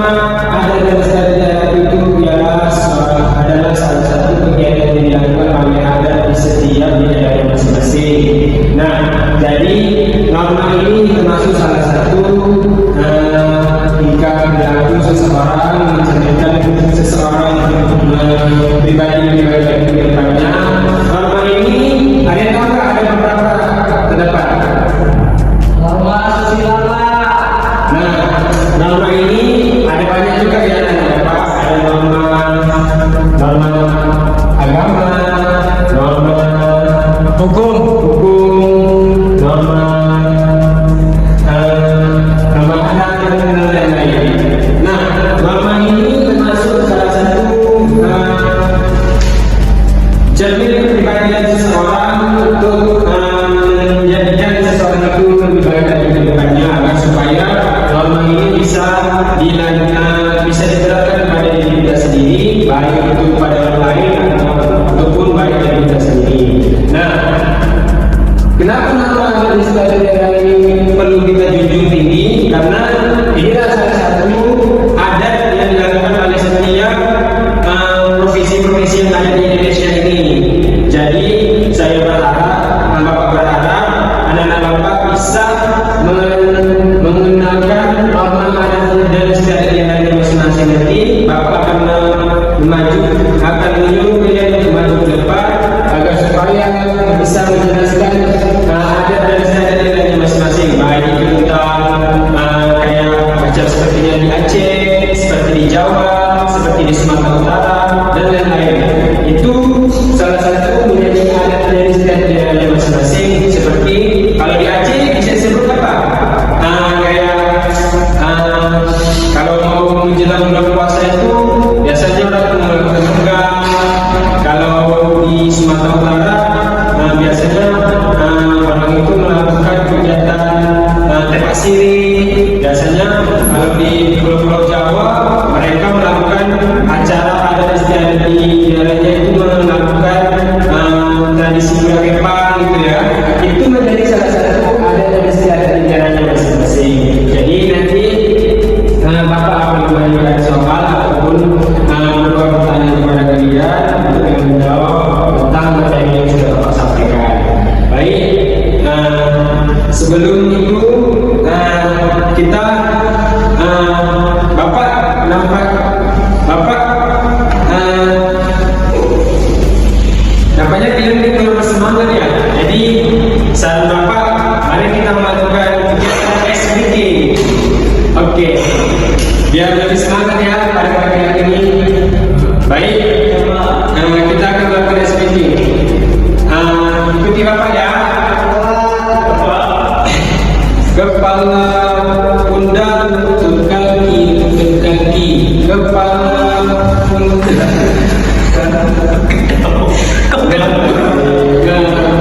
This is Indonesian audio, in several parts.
ada dan istiadat itu adalah salah satu kegiatan yang dilakukan oleh adat di setiap daerah masing-masing. Nah, jadi norma ini termasuk salah satu jika berlaku seseorang menceritakan seseorang pribadi kehidupannya. Norma ini ada yang tahu nggak? Ada beberapa terdapat. Norma sosial. Nah, norma ini ada banyak juga yang terdapat. Ada norma agama, norma hukum, norma adat dan lain-lain. Nah, norma ini termasuk salah satu cermin kepribadian seseorang untuk menjadikan seseorang itu lebih baik dari kehidupannya, agar supaya norma ini bisa diterapkan pada diri kita sendiri, baik itu kepada orang lain ataupun baik dari kita sendiri. Nah, kenapa norma adat istiadat daerah ini perlu kita junjung tinggi? Karena inilah salah satu adat yang dilakukan oleh setiap provinsi-provinsi yang ada di Indonesia ini. Jadi saya berharap, Bapak berharap anak-anak Bapak bisa mengenalkan norma adat dan istiadat yang ada masing-masing. Nanti Bapak akan menyuruh kalian untuk maju ke depan agar supaya bisa menjelaskan adat dan istiadat yang ada masing-masing, baik itu tentang kayak macam sepertinya di Aceh, seperti di Jawa, seperti di Sumatera Utara dan lain-lain. Itu salah satu menjadi adat dan istiadat yang ada masing-masing. Seperti kalau di Aceh bisa disebut apa? Kalau mau menjelang bulan puasa itu biasanya orang melakukan pegang. Kalau di Sumatera Utara biasanya orang itu melakukan kegiatan tembak siri. Biasanya kalau di pulau-pulau Jawa mereka melakukan acara adat istiadat di daerahnya itu melakukan tradisi kepang gitu ya. Itu menjadi salah satu adat dan istiadat di daerahnya masing-masing. Jadi nanti Bapak akan memberikan soal ataupun beberapa pertanyaan kepada kalian untuk menjawab tentang materi yang sudah Bapak sampaikan. Baik, sebelum itu kita Bapak nampaknya kalian itu bersemangat ya. Jadi saran Bapak, mari kita melakukan kegiatan SBT. Oke, biar lebih semangat ya pada pagi hari ini. Baik, kita akan melakukan SBT. Ikuti Bapak ya. Kepala, pundak, lutut kaki, kepala, pundak,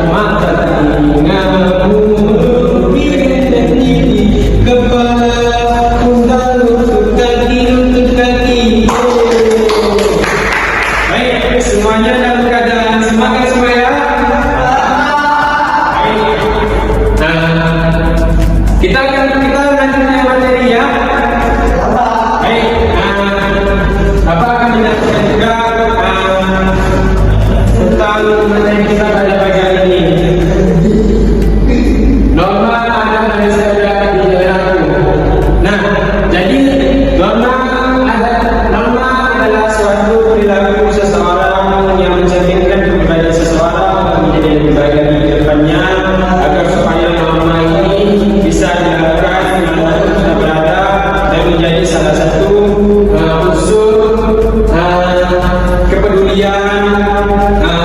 mata, telinga, mulut, bibir dan gigi, kepala, pundak, lutut kaki. Baik, semuanya dalam keadaan semangat semua ya. Kita lanjutkan materi ya. Baik, Bapak akan menjelaskan juga tentang materi kita pada pagi hari ini. Norma adat dan istiadat di daerahku. Nah, jadi norma adalah suatu perilaku seseorang yang mencerminkan kepribadian seseorang untuk menjadi lebih baik dari kehidupannya, agar supaya norma ini bisa dilakukan dimanapun kita berada dan menjadi salah satu unsur kepedulian,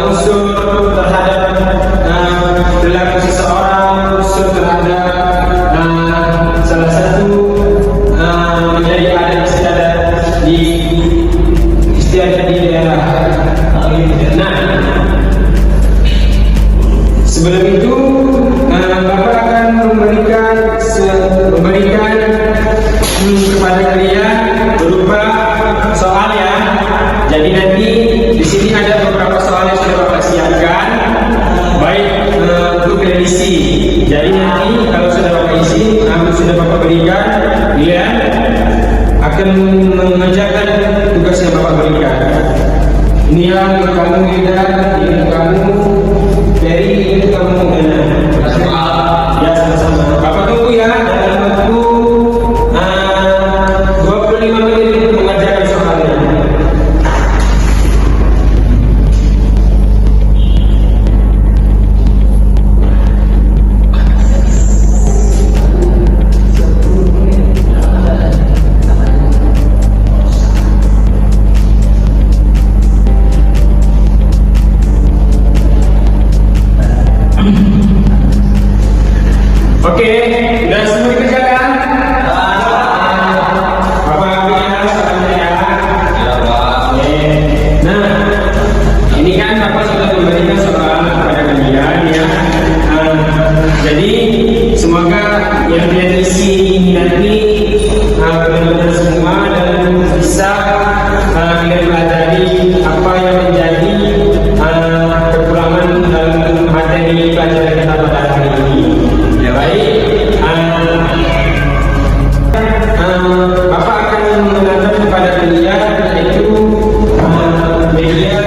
unsur terhadap perilaku seseorang, unsur terhadap salah satu menjadi adat istiadat di daerah. Nah, sebelum itu Bapak akan memberikan kepada kalian berupa soal ya. Jadi nanti di sini ada beberapa soal yang sudah Bapak siapkan, baik untuk revisi. Jadi nanti kalau sudah Bapak isi, sudah Bapak berikan, kalian akan mengerjakan tugas yang Bapak berikan. Ini yang kamu Ida, ini kamu Ferry, ini kamu Dana. Ya, sama-sama. Bapak tunggu ya dalam waktu 25 menit untuk mengerjakan soalnya. Oke, udah semua dikerjakan? Bapak ambil ya, soalnya ya. Oke. Nah, ini kan Bapak sudah memberikan soal kepada kalian ya. Jadi semoga yang kalian isi nanti benar-benar semua dan bisa kalian pelajari apa yang menjadi kekurangan dalam materi pelajaran kita pada hari ini. Ya baik. Bapak akan menanyakan kepada kalian yaitu media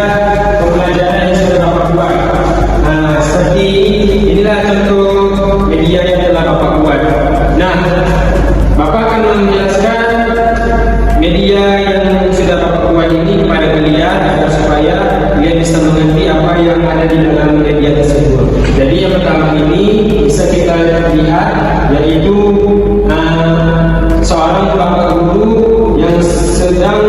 pembelajaran yang sudah Bapak buat. Seperti inilah contoh media yang telah Bapak buat. Nah, Bapak akan menjelaskan media yang sudah Bapak buat ini kepada kalian agar supaya kalian bisa mengerti apa yang ada di dalam media tersebut. Jadi yang pertama ini bisa kita lihat yaitu seorang bapak guru yang sedang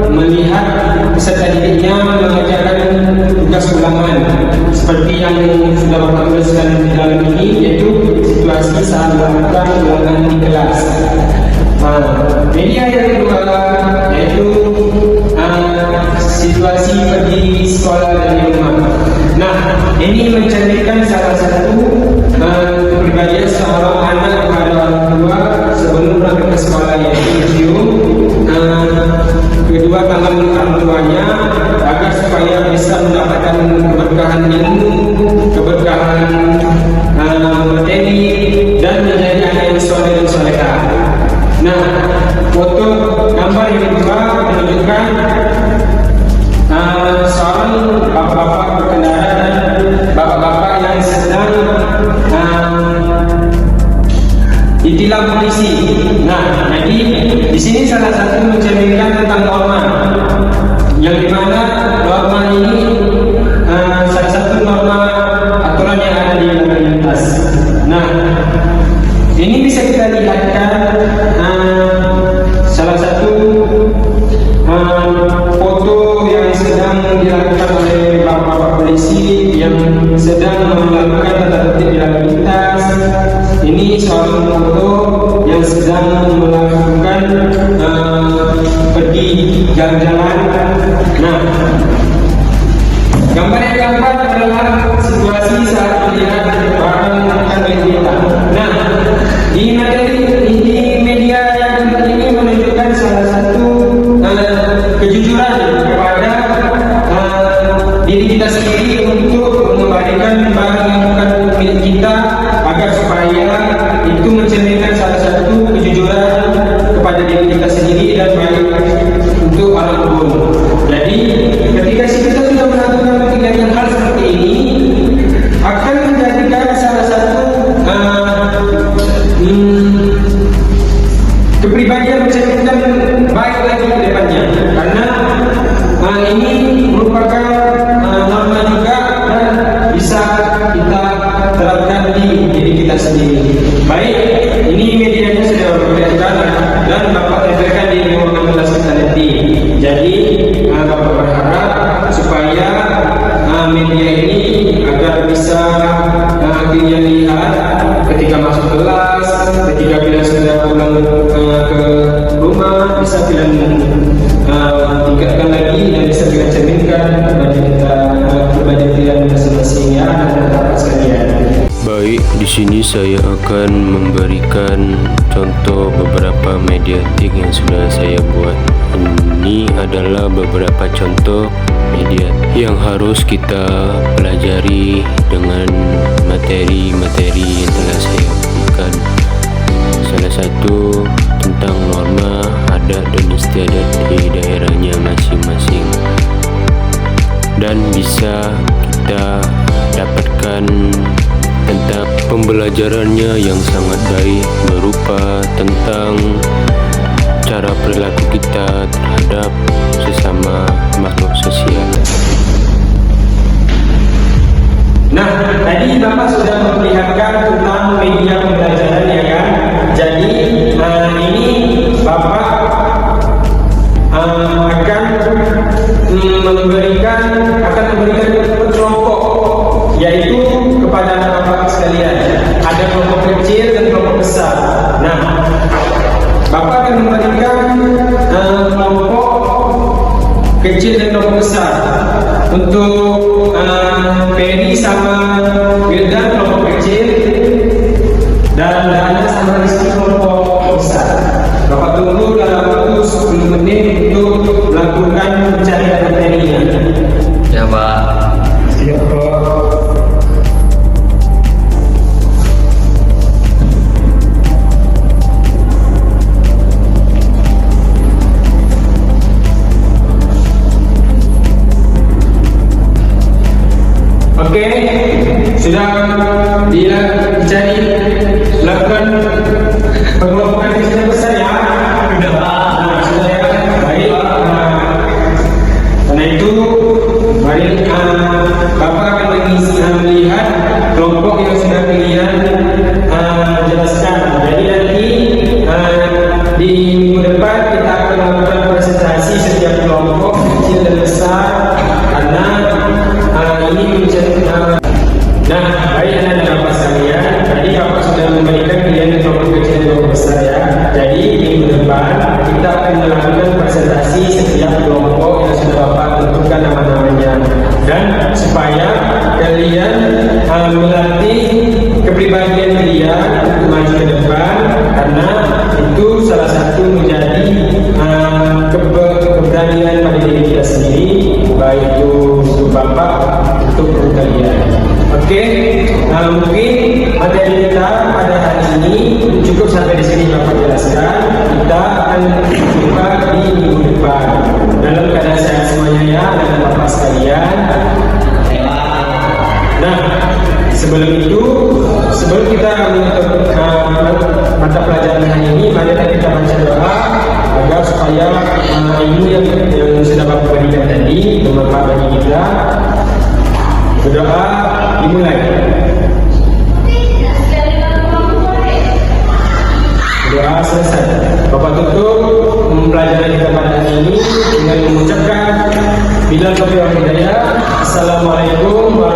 melihat peserta didiknya mengerjakan tugas ulangan seperti yang sudah Bapak tuliskan di dalam ini, yaitu situasi saat melakukan ulangan di kelas. Media yang kedua yaitu situasi pergi sekolah dari rumah. Nah, ini mencerminkan salah satu kepribadian seorang anak kepada orang tua sebelum berangkat ke sekolah, yaitu mencium kedua tangan orang tuanya agar supaya bisa mendapatkan keberkahan ilmu, keberkahan materi dan menjadi anak yang soleh dan solehah. Nah, foto gambar yang kedua menunjukkan seorang bapak-bapak berkendara dan bapak-bapak yang sedang ditilang polisi. Nah, jadi di sini salah satu mencerminkan tentang norma, yang dimana norma ini salah satu norma aturan yang ada di lalu lintas. Nah, ini bisa kita lihatkan salah satu foto yang sedang dilakukan oleh bapak-bapak polisi yang sedang melakukan tata tertib di lalu lintas. Ini seorang foto yang sedang melakukan pergi jalan-jalan. Nah, gambar yang keempat adalah situasi saat melihat barang akan kita. Nah, di media yang keempat ini menunjukkan salah satu kejujuran kepada diri kita sendiri untuk mengembalikan barang yang bukan milik kita agar supaya itu mencerminkan salah satu kejujuran kepada diri kita sendiri dan baik untuk orang umum. Jadi ketika kita sudah melakukan kegiatan hal seperti ini akan menjadikan salah satu kepribadian mencerminkan baik lagi ke depannya, karena ini merupakan norma juga dan bisa kita terapkan di diri kita sendiri. Baik, ini medianya sudah berbeda dan Bapak tempelkan di ruangan kelas kita nanti. Jadi Bapak berharap supaya media ini agar bisa kalian lihat ketika masuk kelas, ketika kalian sudah pulang ke rumah, bisa kalian tingkatkan lagi dan bisa kalian cerminkan kepada kalian masing-masing ya dan sekalian. Baik, di sini saya akan memberikan contoh beberapa mediatik yang sudah saya buat. Ini adalah beberapa contoh media yang harus kita pelajari dengan materi-materi yang telah saya berikan. Salah satu tentang norma adat dan istiadat di daerahnya masing-masing, dan bisa kita dapatkan tentang pembelajarannya yang sangat baik berupa tentang cara perilaku kita terhadap sesama makhluk sosial. Nah, tadi Bapak sudah memperlihatkan tentang media pembelajaran, ya kan? Jadi ini Bapak akan memberikan kelompok, yaitu kepada Bapak sekalian. Ada kelompok kecil dan kelompok besar. Nah, Bapak akan memberikan kelompok kecil dan kelompok besar. Untuk Peri sama Wildan kelompok kecil, dan Dana sama Rizky kelompok besar. Bapak tunggu dalam waktu 10 menit untuk melakukan pencarian materinya. Ya Pak. Siap Pak. Oke, sudah dia dicari, lakukan pengelompokan kecil besar ya. Sudah Pak. Nah, sudah ya. Baik. Karena itu, mari Bapak akan melihat kelompok yang sudah kalian jelaskan. Jadi nanti di minggu depan kita akan melakukan presentasi setiap kelompok kecil dan besar, karena ini nah, baik anak dan bapak sekalian, tadi Bapak sudah memberikan pilihan kelompok kecil dan kelompok besar ya. Jadi minggu depan kita akan melakukan presentasi setiap kelompok yang sudah Bapak tentukan nama-namanya, dan supaya kalian melatih kepribadian kalian untuk maju ke depan, karena itu salah satu menjadi keberanian pada diri kita sendiri, baik itu untuk Bapak, untuk kalian. Oke, mungkin materi kita pada hari ini cukup sampai di sini Bapak jelaskan. Kita akan jumpa di minggu depan. Dalam keadaan sehat semuanya ya, dan Bapak sekalian. Nah, sebelum kita menutup mata pelajaran hari ini, mari kita baca doa agar supaya ilmu yang sudah Bapak berikan tadi bermanfaat bagi kita. Berdoa dimulai. Doa selesai. Bapak tutup pembelajaran kita pada hari ini dengan mengucapkan bila taufiq wal hidayah. Assalamualaikum warahmatullahi wabarakatuh.